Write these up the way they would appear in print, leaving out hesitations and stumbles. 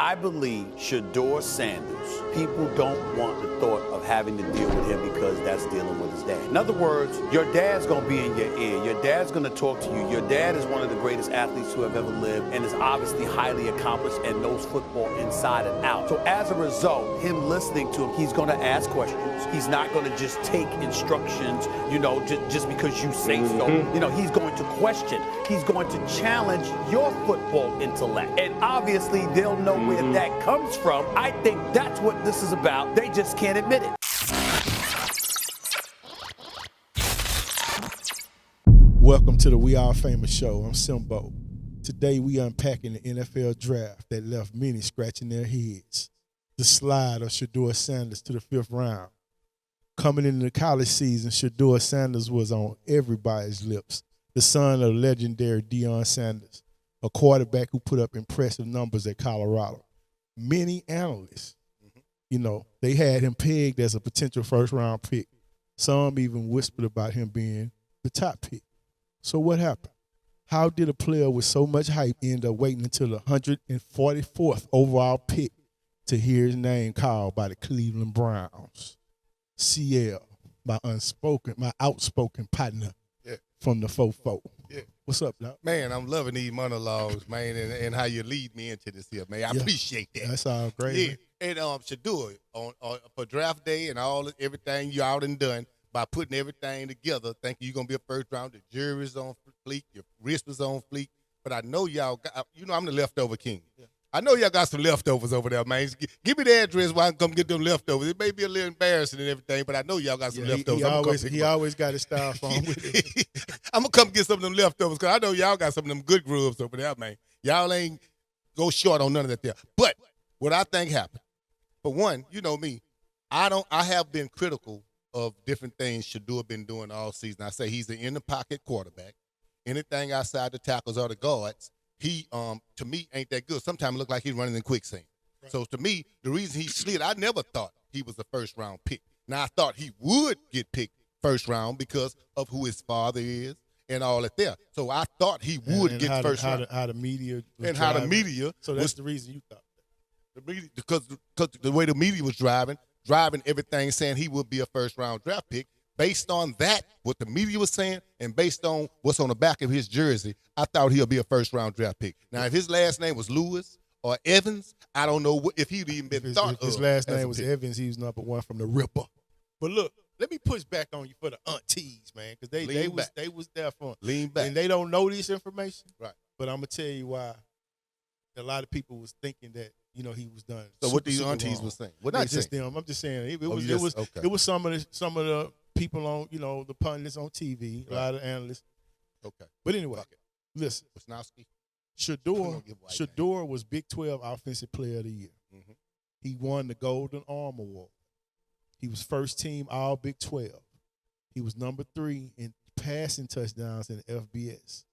I believe Shedeur Sanders, people don't want the thought of having to deal with him because that's dealing with his dad. In other words, your dad's going to be in your ear. Your dad's going to talk to you. Your dad is one of the greatest athletes who have ever lived and is obviously highly accomplished and knows football inside and out. So as a result, him listening to him, he's going to ask questions. He's not going to just take instructions, just because you say so. He's going to question. He's going to challenge your football intellect. And obviously, they'll know where that comes from. I think that's what this is about. They just can't admit it. Welcome to the We All Famous Show. I'm Simbo. Today we unpacking the NFL draft that left many scratching their heads. The slide of Shedeur Sanders to the 5th round. Coming into the college season, Shedeur Sanders was on everybody's lips. The son of legendary Deion Sanders, a quarterback who put up impressive numbers at Colorado. Many analysts, they had him pegged as a potential first-round pick. Some even whispered about him being the top pick. So what happened? How did a player with so much hype end up waiting until the 144th overall pick to hear his name called by the Cleveland Browns? CL, my outspoken partner from the 4-4. Yeah. What's up, dog? Man, I'm loving these monologues, man, and how you lead me into this here, man. I appreciate that. That's all great. Yeah, and Shedeur, on for draft day and everything you all done by putting everything together, thinking you're gonna be a first round. The jury's on fleek, your wrist was on fleek, but I know y'all got. I'm the leftover king. Yeah. I know y'all got some leftovers over there, man. Give me the address where I can come get them leftovers. It may be a little embarrassing and everything, but I know y'all got some leftovers. He always got his styrofoam with him. I'm going to come get some of them leftovers because I know y'all got some of them good grubs over there, man. Y'all ain't go short on none of that there. But what I think happened, for one, you know me, I have been critical of different things Shedeur been doing all season. I say he's an in-the-pocket quarterback. Anything outside the tackles or the guards, he, to me, ain't that good. Sometimes it look like he's running in quicksand. Right. So, to me, the reason he slid, I never thought he was a first-round pick. Now, I thought he would get picked first round because of who his father is and all that there. So, I thought he would get first round. How the media was and driving. How the media. So, that's the reason you thought that. The media, because the way the media was driving everything, saying he would be a first-round draft pick. Based on that, what the media was saying, and based on what's on the back of his jersey, I thought he'll be a first-round draft pick. Now, if his last name was Lewis or Evans, I don't know if he'd even been thought of. If his last name was Evans, he was number one from the Ripper. But look, let me push back on you for the aunties, man, because they was there for him. Lean back. And they don't know this information. Right. But I'm going to tell you why a lot of people was thinking that, he was done. So what these aunties were saying? What not just them. I'm just saying it was some of the people on, the pundits on TV, a lot of analysts. Okay. But anyway, listen. Wisnowski. Shedeur was Big 12 Offensive Player of the Year. Mm-hmm. He won the Golden Arm Award. He was first team All Big 12. He was number 3 in passing touchdowns in FBS.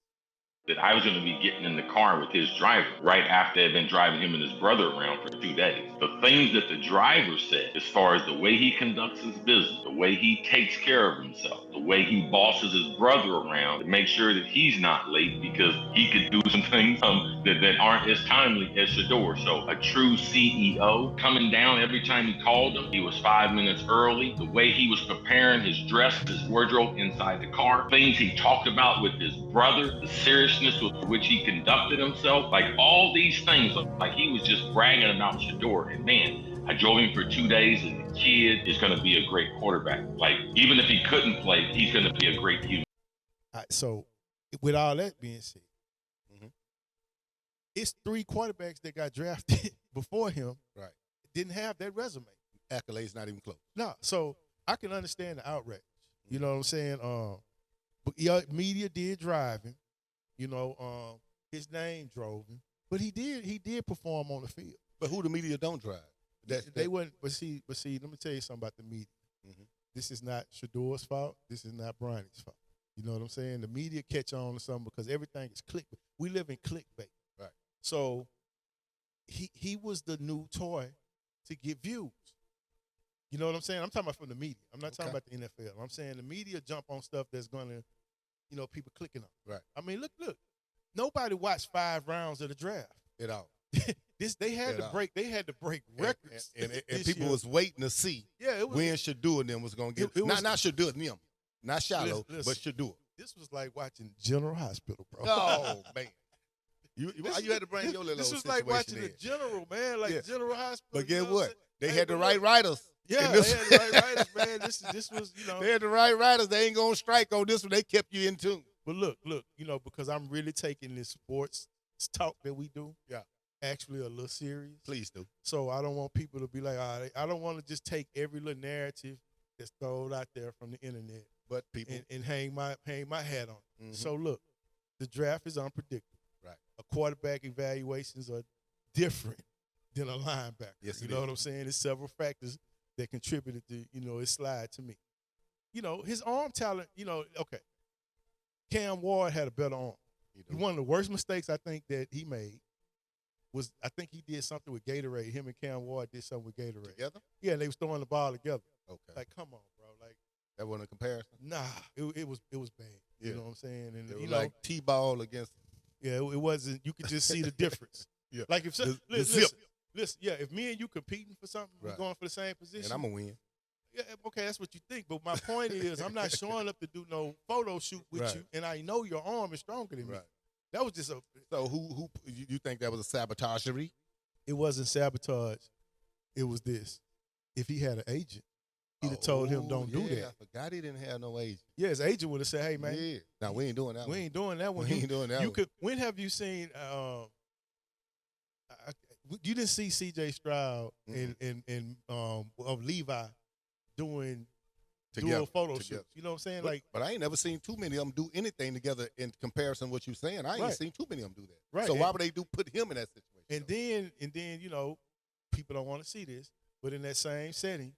That I was going to be getting in the car with his driver right after they'd been driving him and his brother around for 2 days. The things that the driver said, as far as the way he conducts his business, the way he takes care of himself, the way he bosses his brother around to make sure that he's not late because he could do some things that aren't as timely as Shedeur. So a true CEO coming down every time he called him, he was 5 minutes early. The way he was preparing his dress, his wardrobe inside the car, things he talked about with his brother, the seriousness with which he conducted himself, like all these things, like he was just bragging about Shedeur. And man, I drove him for 2 days, and the kid is going to be a great quarterback. Like, even if he couldn't play, he's going to be a great human. All right, so, with all that being said, it's 3 quarterbacks that got drafted before him. Right. Didn't have that resume. Accolades not even close. No, so I can understand the outrage. You know what I'm saying? But media did drive him. His name drove him, but he did perform on the field. But who the media don't drive? They wouldn't. But see. Let me tell you something about the media. Mm-hmm. This is not Shedeur's fault. This is not Bronny's fault. You know what I'm saying? The media catch on to something because everything is clickbait. We live in clickbait. Right. So he was the new toy to get views. You know what I'm saying? I'm talking about from the media. I'm not talking about the NFL. I'm saying the media jump on stuff that's gonna, people clicking on. Right. I mean, look. Nobody watched 5 rounds of the draft at all. They had At to all. break. They had to break records. And this people year. was waiting to see Yeah, it was. when Shedeur and them was going to get It was- not Shedeur and them, not Shallow, Listen. but Shedeur. This was like watching General Hospital, bro. Oh man, you had to bring your little. This was situation like watching in. the General, man, like Yeah. General Hospital. But you guess know what? I'm They saying? had the But right look, writers. Yeah, And they this- had the right writers, man. This was, They had the right writers. They ain't gonna strike on this one. They kept you in tune. But look, because I'm really taking this sports talk that we do, Yeah. actually a little serious. Please do. So I don't want people to be like, I don't want to just take every little narrative that's thrown out there from the internet But people, and hang my hat on. Mhm. So look, the draft is unpredictable. Right. A quarterback evaluations are different than a linebacker. Yes, you it know is. what I'm saying? There's several factors that contributed to, his slide to me. His arm talent, okay. Cam Ward had a better arm. you do. One of the worst mistakes I think that he made was I think he did something with Gatorade. Him and Cam Ward did something with Gatorade. Together. Yeah, and they was throwing the ball together. Okay. Like, come on, bro. Like, That wasn't a comparison. nah, it was bad. Yeah. You know what I'm saying? And It was like T-ball against. yeah, it wasn't. You could just see the difference. Yeah. Like if The listen, zip. listen, yeah, if me and you competing for something, Right. we're going for the same position. And I'm gonna win. Yeah, okay, that's what you think. But my point is, I'm not showing up to do no photo shoot with Right. you, and I know your arm is stronger than me. Right. That was just So who you think that was a sabotagery? it wasn't sabotage. It was this. If he had an agent, he'd have told him, don't do I that. forgot he didn't have no agent. Yeah, his agent would have said, hey, man, Yeah. Now we ain't doing that. we one. ain't doing that one. We ain't doing that. You one. could. When have you seen? You didn't see C.J. Stroud and of Levi doing Together, dual photo together. shoots. You know what I'm saying? But, Like, but I ain't never seen too many of them do anything together in comparison to what you're saying. I ain't Right. seen too many of them do that. Right. So why And- would they put him in that situation? and then people don't want to see this, but in that same setting,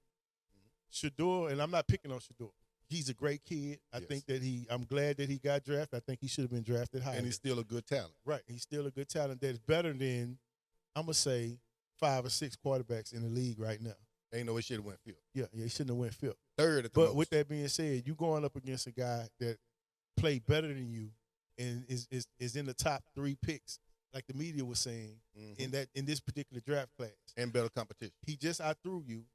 Shedeur, and I'm not picking on Shedeur. He's a great kid. I Yes. think that I'm glad that he got drafted. I think he should have been drafted higher. And he's still a good talent. Right. He's still a good talent that is better than, I'm going to say, 5 or 6 quarterbacks in the league right now. Ain't no way should have went field. Yeah, he shouldn't have went fifth. Third at the But most. with that being said, you going up against a guy that played better than you and is in the top 3 picks, like the media was saying, Mhm. in this particular draft class. And better competition. He just outthrew you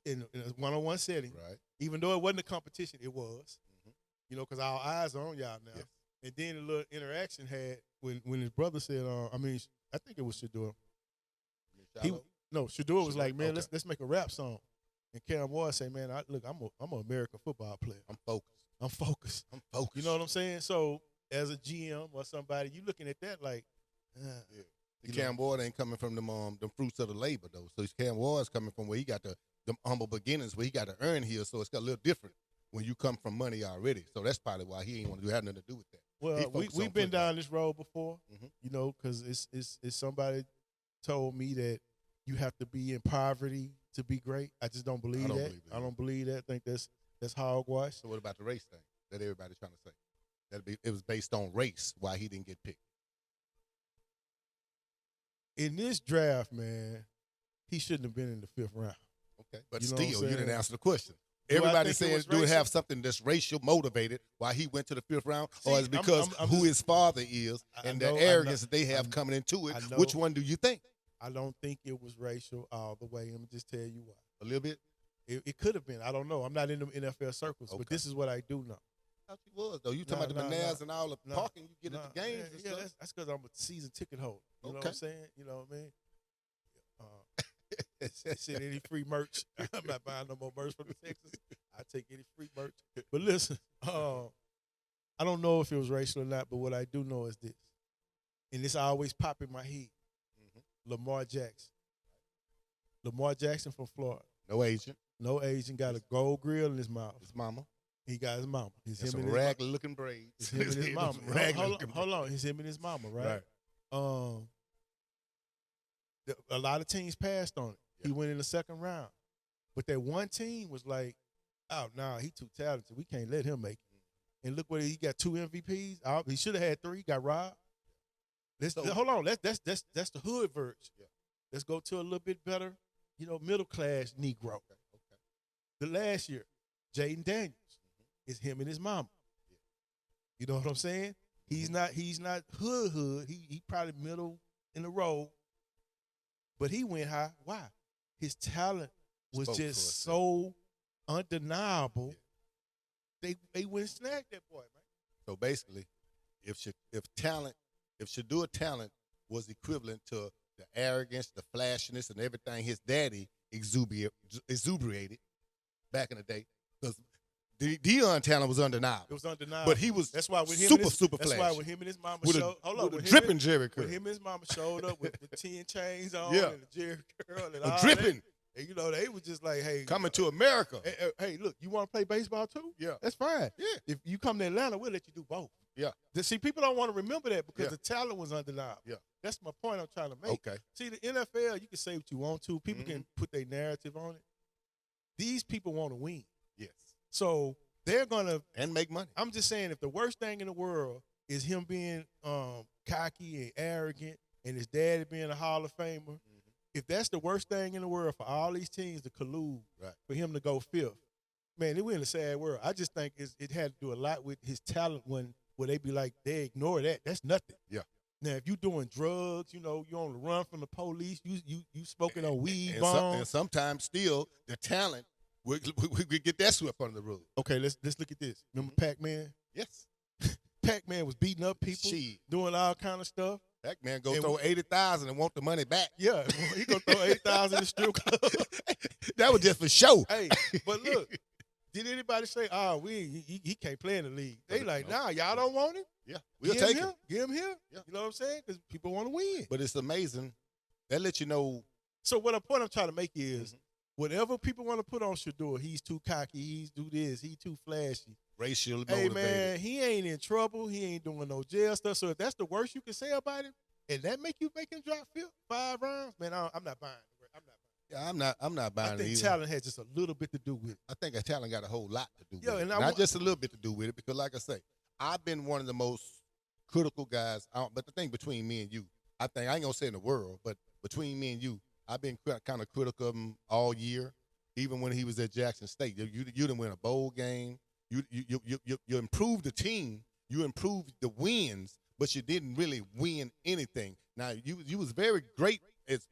in a one-on-one setting. Right. Even though it wasn't a competition, it was. Mhm. Because our eyes are on y'all now. Yes. And then a little interaction had when his brother said, I think it was Shedeur. Shallow? Shedeur was like, man, Okay. let's make a rap song. And Cam Ward say, man, I'm an American football player. I'm focused. I'm focused. I'm focused. You know what I'm saying? So as a GM or somebody, you looking at that like, The you Cam Ward ain't coming from them fruits of the labor though. So Cam Ward's coming from where he got them humble beginnings, where he got to earn here. So it's got a little different when you come from money already. So that's probably why he ain't want to have nothing to do with that. He well, focused we've on been football. down this road before, Mhm. because it's somebody told me that you have to be in poverty to be great. I just don't believe don't that. believe that. I don't believe that. I think that's hogwash. So what about the race thing that everybody's trying to say? It was based on race why he didn't get picked. In this draft, man, he shouldn't have been in the 5th round. Okay. But You know what I'm still, you didn't saying? answer the question. Do I Everybody think it saying, was do it racial? have something that's racial motivated why he went to the 5th round? See, or is it because I'm who just- his father is I and know- the I know- arrogance that they have I- coming into it? I know. Which one do you think? I don't think it was racial all the way. Let me just tell you why. A little bit? It could have been. I don't know. I'm not in the NFL circles, but Okay. this is what I do know. I thought you was, though. You talking Nah, about the nah, bananas nah. and all the Nah, parking you get at the Nah, games and yeah, stuff? that's because I'm a season ticket holder. You know what Okay. I'm saying? You know what I mean? Shit, any free merch. I'm not buying no more merch from the Texas. I take any free merch. But listen, I don't know if it was racial or not, but what I do know is this, and this always pop in my head. Lamar Jackson. Lamar Jackson from Florida. No agent. No Asian, got a gold grill in his mouth. His mama. He got his mama. It's And him some and his raggedy looking braids. It's him and his mama. Some raggedy looking Hold on. It's him and his mama, right? A lot of teams passed on it. He went in the 2nd round. But that one team was like, oh, nah, he too talented. We can't let him make it. And look what he got 2 MVPs. He should have had 3, got robbed. Hold on. That's the hood version. Yeah. Let's go to a little bit better, middle class Negro. Okay. The last year, Jaden Daniels is him and his mama. You know what I'm saying? He's not hood. He probably middle in the road, But he went high. Why? His talent was Spoke for just itself. so undeniable. They went and snagged that boy, man. So basically, if Shedeur talent was equivalent to the arrogance, the flashiness, and everything his daddy exuberated back in the day, because Deion talent was undeniable. It was undeniable. But he was that's why with him super, and his, super That's flashy. why when him and his mama with showed, a dripping Jerry curl. when him and his mama showed up with 10 chains on Yeah. and the Jerry curl and A all dripping. that, and they was just like, hey, Coming to America. hey, look, you want to play baseball too? Yeah. That's fine. Yeah. If you come to Atlanta, we'll let you do both. Yeah. See, people don't want to remember that because Yeah. the talent was undeniable. Yeah. That's my point I'm trying to make. Okay. See, the NFL, you can say what you want to. People can put their narrative on it. These people want to win. Yes. So they're going to And make money. I'm just saying, if the worst thing in the world is him being cocky and arrogant and his daddy being a Hall of Famer, if that's the worst thing in the world for all these teams to collude for him to go fifth, man, we're in a sad world. I just think it had to do a lot with his talent where they be like, they ignore that. That's nothing. Yeah. Now, if you doing drugs, you're on the run from the police, you smoking on weed And bombs. sometimes still the talent we get that swept under the rug. Okay, let's look at this. Remember Pac-Man? Yes. Pac-Man was beating up people, Shit. doing all kind of stuff. That man go And throw 80,000 and want the money back. Yeah, he gonna throw 8,000 in the strip club. That was just for show. Hey, but look, did anybody say, he can't play in the league? They like, nah, y'all don't want him? Yeah, we'll Get take him it. here. Get him here. Yeah. You know what I'm saying? Because people want to win. But it's amazing. That lets you know. So what the point I'm trying to make is, whatever people want to put on Shedeur, he's too cocky, he's do this, he too flashy. Racial Hey, motivated. man, he ain't in trouble. He ain't doing no jail stuff. So if that's the worst you can say about him, and that make him drop 5 rounds, man, I'm not buying it. I'm not buying it. Yeah, I'm not buying I it think either. talent has just a little bit to do with it. I think talent got a whole lot to do Yeah, with and it. I Not want- just a little bit to do with it, because like I say, I've been one of the most critical guys. But the thing between me and you, I ain't gonna say in the world, but between me and you, I've been kind of critical of him all year. Even when he was at Jackson State, you didn't win a bowl game. You improved the team. You improved the wins, but you didn't really win anything. Now you was very great as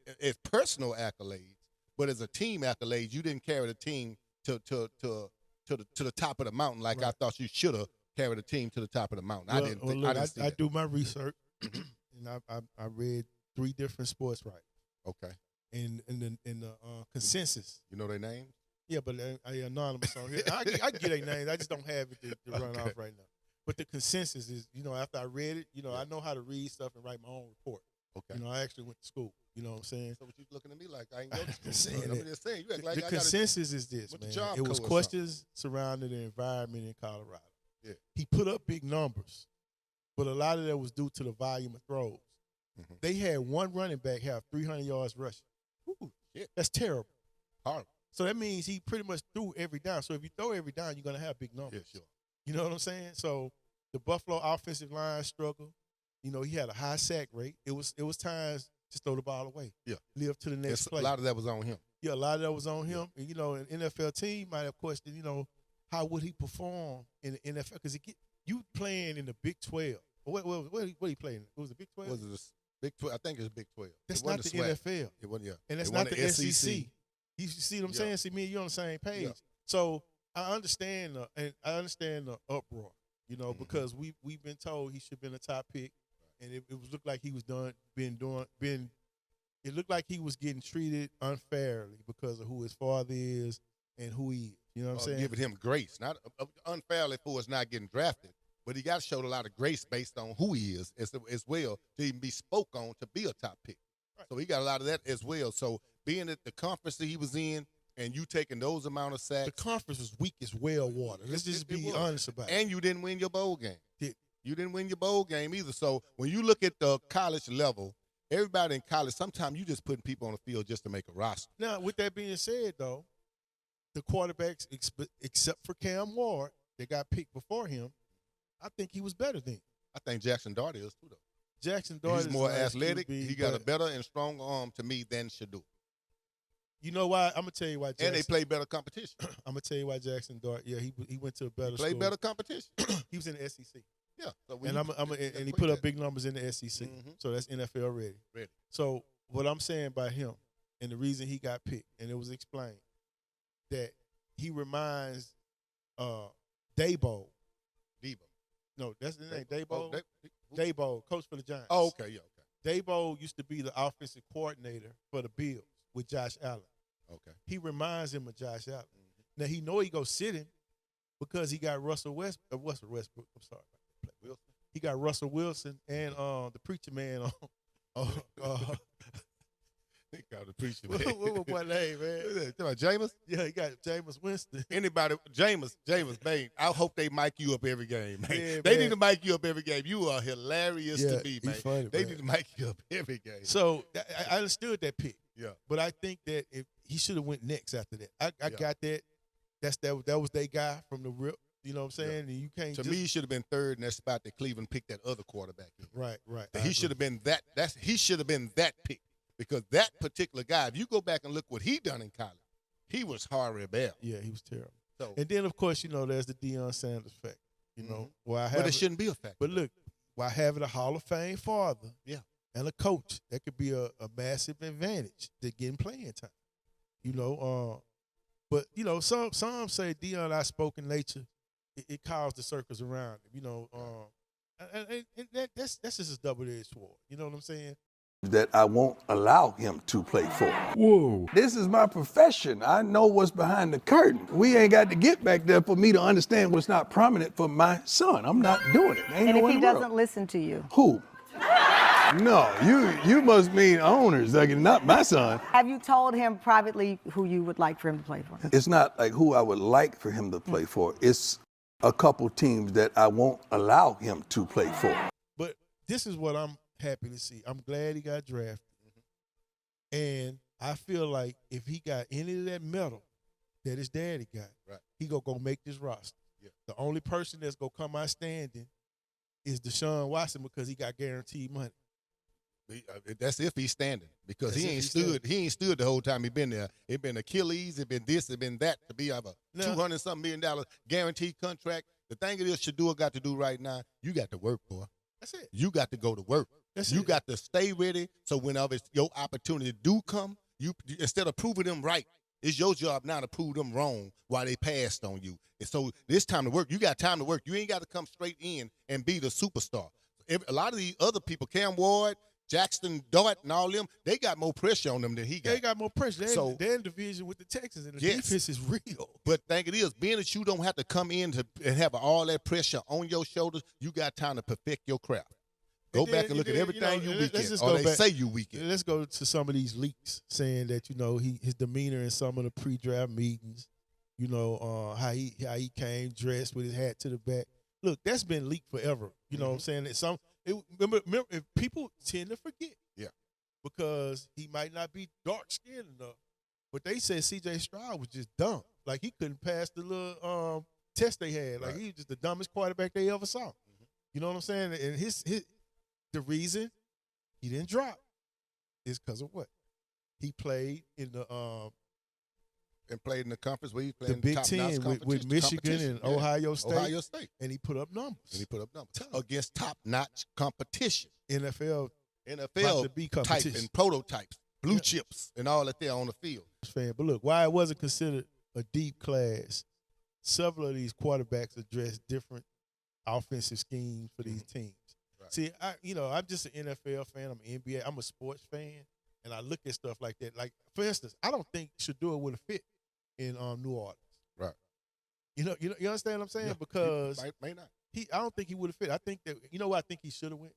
personal accolades, but as a team accolades, you didn't carry the team to the top of the mountain like I thought you should have carried the team to the top of the mountain. Well, I didn't. well, Think, look, I didn't see I that. do my research, and I read 3 different sports writers, Okay, and in the consensus. you know their names. Yeah, but I anonymous on here. I get their names. I just don't have it to run off right now. But the consensus is, after I read it, I know how to read stuff and write my own report. Okay. I actually went to school. You know what I'm saying? So what you looking at me like I ain't know this? Saying I'm that. just saying. You act like The I consensus is this, went to man. Job It was Corps or questions surrounding the environment in Colorado. Yeah. He put up big numbers, but a lot of that was due to the volume of throws. Mhm. They had one running back have 300 yards rushing. Ooh, shit. That's terrible. Horrible. So that means he pretty much threw every down. So if you throw every down, you're going to have big numbers. Yeah, sure. You know what I'm saying? So the Buffalo offensive line struggled. He had a high sack rate. It was times just throw the ball away. Yeah. Live to the next play. A lot of that was on him. Yeah, a lot of that was on him. And, an NFL team might have questioned, how would he perform in the NFL? Because you playing in the Big 12. What he playing? It was the Big 12? Was it Big 12? I think it's Big 12. That's It not wasn't the SWAC. NFL. It wasn't, yeah. And that's It not wasn't the SEC. You see what I'm saying? See, me and you on the same page. Yeah. So I understand the uproar, because we've been told he should have been a top pick, and it looked like he was it looked like he was getting treated unfairly because of who his father is and who he is. You know what I'm saying? Giving him grace, not unfairly for us not getting drafted, but he got to show a lot of grace based on who he is as well to even be spoke on to be a top pick. Right. So he got a lot of that as well. So being at the conference that he was in and you taking those amount of sacks. The conference was weak as well water. Let's just be was. honest about it. And you didn't win your bowl game. Yeah. You didn't win your bowl game either. So when you look at the college level, everybody in college, sometimes you just putting people on the field just to make a roster. Now, with that being said, though, the quarterbacks, except for Cam Ward, that got picked before him, I think he was better than him. I think Jackson Dart is too, though. Jackson Dart He's is more nice athletic. QB, He got a but better and stronger arm to me than Shedeur. You know why? I'm gonna tell you why. Jackson, And they play better competition. I'm gonna tell you why Jackson Dart. Yeah, he went to a better Play school. better competition. He was in the SEC, Yeah. So and he put up big numbers in the SEC. Mhm. So that's NFL ready. Ready. So what I'm saying about him and the reason he got picked, and it was explained that he reminds Dabo. Debo. No, that's his name. Dabo. Oh, Dabo, coach for the Giants. oh, okay, yeah, okay. Dabo used to be the offensive coordinator for the Bills with Josh Allen. Okay. He reminds him of Josh Allen. Now he know he go sit him because he got Russell Westbrook. I'm sorry. Wilson. He got Russell Wilson and the preacher man on. He called the preacher. What was my name, man? Talking about Jameis? Yeah, he got Jameis Winston. Anybody, Jameis, man. I hope they mic you up every game, man. Yeah, They man. need to mic you up every game. You are hilarious Yeah, to me, he man. funny, They man. need to mic you up every game. So I understood that pick, Yeah. but I think that if he should have went next after that. I Yeah. got that. That was their guy from the rip. You know what I'm saying? And you can't To just, me, he should have been third in that spot that Cleveland picked that other quarterback in. right. He should have been that. He should have been that pick because that particular guy. If you go back and look what he done in college, he was horrible. Yeah, he was terrible. So, And then of course, there's the Deion Sanders fact. You know, why but it shouldn't be a factor. But look, while having a Hall of Fame father, Yeah. and a coach, that could be a massive advantage to getting playing time. But some say Deion outspoken nature, it caused the circles around him. And that's just a double-edged sword. You know what I'm saying? That I won't allow him to play for. Whoa. This is my profession. I know what's behind the curtain. We ain't got to get back there for me to understand what's not prominent for my son. I'm not doing it. Ain't And no if in he the world. doesn't listen to you, Who? No, you must mean owners, like not my son. have you told him privately who you would like for him to play for? It's not like who I would like for him to play for. It's a couple teams that I won't allow him to play for. But this is what I'm happy to see. I'm glad he got drafted. And I feel like if he got any of that medal that his daddy got, Right. he gonna go make this roster. Yeah. The only person that's gonna come out standing is Deshaun Watson because he got guaranteed money. That's if he's standing because That's he if ain't he's stood. standing. He ain't stood the whole time he been there. It been Achilles. It been this. It been that to be of a Now- $200-something million guaranteed contract. The thing it is, Shedeur got to do right now. You got to work, boy. That's it. You got to go to work. That's you it. got to stay ready. So whenever your opportunity do come, you instead of proving them right, it's your job now to prove them wrong while they passed on you. And so this time to work. You got time to work. You ain't got to come straight in and be the superstar. A lot of these other people, Cam Ward, Jackson Dart, and all them, they got more pressure on them than he got. They got more pressure. So- They're in division with the Texans, and the Yes. defense is real. But thing it is, being that you don't have to come in and have all that pressure on your shoulders, you got time to perfect your craft. Go And then- back and look at then, everything you let's weekend, just or go they back. say you weekend. Let's go to some of these leaks saying that his demeanor in some of the pre-draft meetings, how he came dressed with his hat to the back. Look, that's been leaked forever. You know what I'm saying? Remember, if people tend to forget. Yeah. Because he might not be dark skinned enough, but they said C.J. Stroud was just dumb. Like he couldn't pass the little test they had. Like Right. he was just the dumbest quarterback they ever saw. You know what I'm saying? And the reason he didn't drop is because of what? He played in the And played in the conference where he played the in Big top-notch Ten with competition- Michigan competition. and Yeah. Ohio State, Ohio State. and he put up numbers. And he put up numbers against top-notch competition. NFL NFL About to be type competition. and prototypes, blue Yeah. chips, and all that there on the field. fan. But look, why it wasn't considered a deep class, several of these quarterbacks address different offensive schemes for these teams. Right. See, I'm just an NFL fan. I'm an NBA. I'm a sports fan, and I look at stuff like that. Like, for instance, I don't think Shedeur would have fit in New Orleans. Right. You understand what I'm saying? Yeah. Because May not. I don't think he would have fit. I think that where I think he should have went?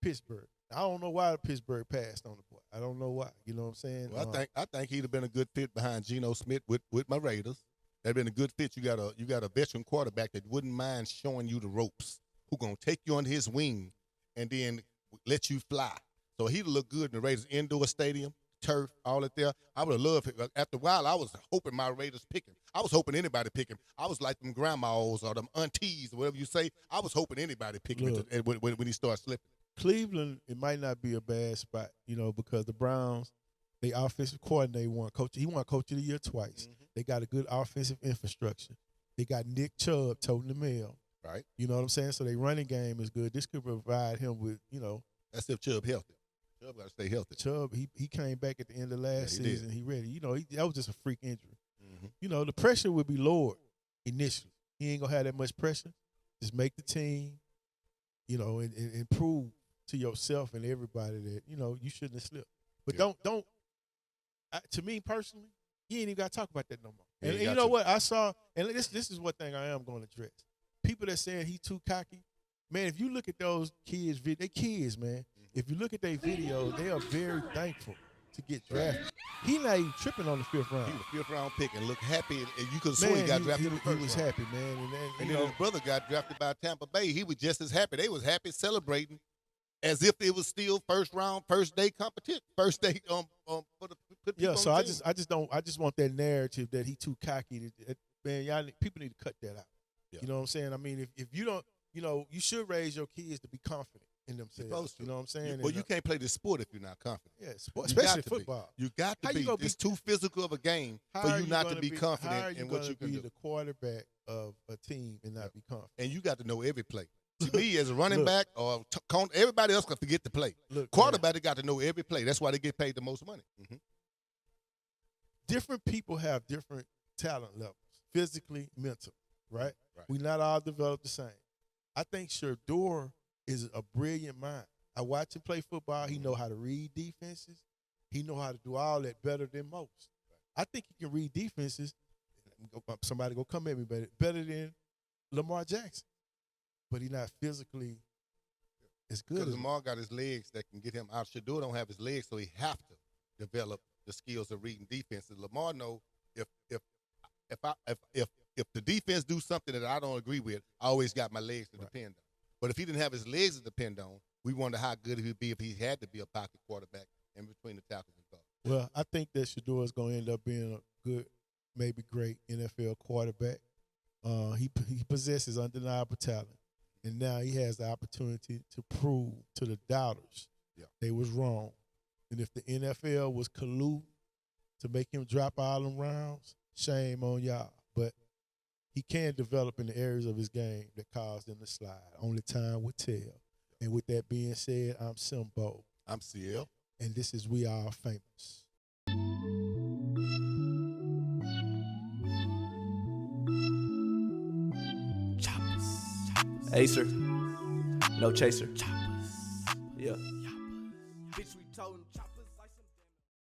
Pittsburgh. I don't know why Pittsburgh passed on the boy. I don't know why. You know what I'm saying? Well, I think he'd have been a good fit behind Geno Smith with my Raiders. That'd been a good fit. You got a veteran quarterback that wouldn't mind showing you the ropes, who gonna take you under his wing and then let you fly. So he'd look good in the Raiders indoor stadium, turf, all that there. I would have loved it. After a while, I was hoping my Raiders pick him. I was hoping anybody pick him. I was like them grandmas or them aunties or whatever you say. I was hoping anybody pick him Look. when he started slipping. Cleveland, it might not be a bad spot, because the Browns, they offensive coordinator won coach. He won coach of the year twice. They got a good offensive infrastructure. They got Nick Chubb toting the mail. Right. You know what I'm saying? So their running game is good. This could provide him with, That's if Chubb healthy. Chubb got to stay healthy. Chubb, he came back at the end of last he did. season. He ready. You know, that was just a freak injury. Mhm. You know, the pressure would be lowered initially. He ain't gonna have that much pressure. Just make the team, you know, and prove to yourself and everybody that, you know, you shouldn't have slipped. But don't. To me personally, you ain't even got to talk about that no more. And you know what? I saw, and this is one thing I am going to address. People that saying he too cocky, man, if you look at those kids, they kids, man. If you look at their videos, they are very thankful to get drafted. He not even tripping on the 5th round. He was a 5th round pick and looked happy, and you could have sworn he got drafted in the first He was round. happy, man. And then his brother got drafted by Tampa Bay. He was just as happy. They was happy celebrating as if it was still first round, first day competition, first day for the put people on so the team. I just want that narrative that he too cocky. Man, people need to cut that out. Yeah. You know what I'm saying? I mean, if you don't, you know, you should raise your kids to be confident in themselves. You know what I'm saying? Well, you can't play this sport if you're not confident. Yeah, sport, You especially got to be. football. You got to How be. you gonna It's too physical of a game How for are you not gonna to be confident in what you can be do. the quarterback of a team and not be confident? And you got to know every play. To me, as a running back or everybody else can forget to play. Look, Quarterback got to know every play. That's why they get paid the most money. Mm-hmm. Different people have different talent levels, physically, mental, right? Right. We not all developed the same. I think Shedeur is a brilliant mind. I watch him play football. He know how to read defenses. He know how to do all that better than most. I think he can read defenses. Somebody go come at me, but better than Lamar Jackson. But he's not physically as good Because as Lamar got his legs that can get him out. Shedeur don't have his legs, so he have to develop the skills of reading defenses. Lamar know if the defense do something that I don't agree with, I always got my legs to depend on. But if he didn't have his legs to depend on, we wonder how good he would be if he had to be a pocket quarterback in between the tackles and guards. Well, I think that Shedeur is going to end up being a good, maybe great NFL quarterback. He possesses undeniable talent, and now he has the opportunity to prove to the doubters they was wrong. And if the NFL was colluding to make him drop all them rounds, shame on y'all. But he can develop in the areas of his game that caused him to slide. Only time will tell. And with that being said, I'm Simbo. I'm CL. And this is We Are Famous. Acer, no chaser. Yeah.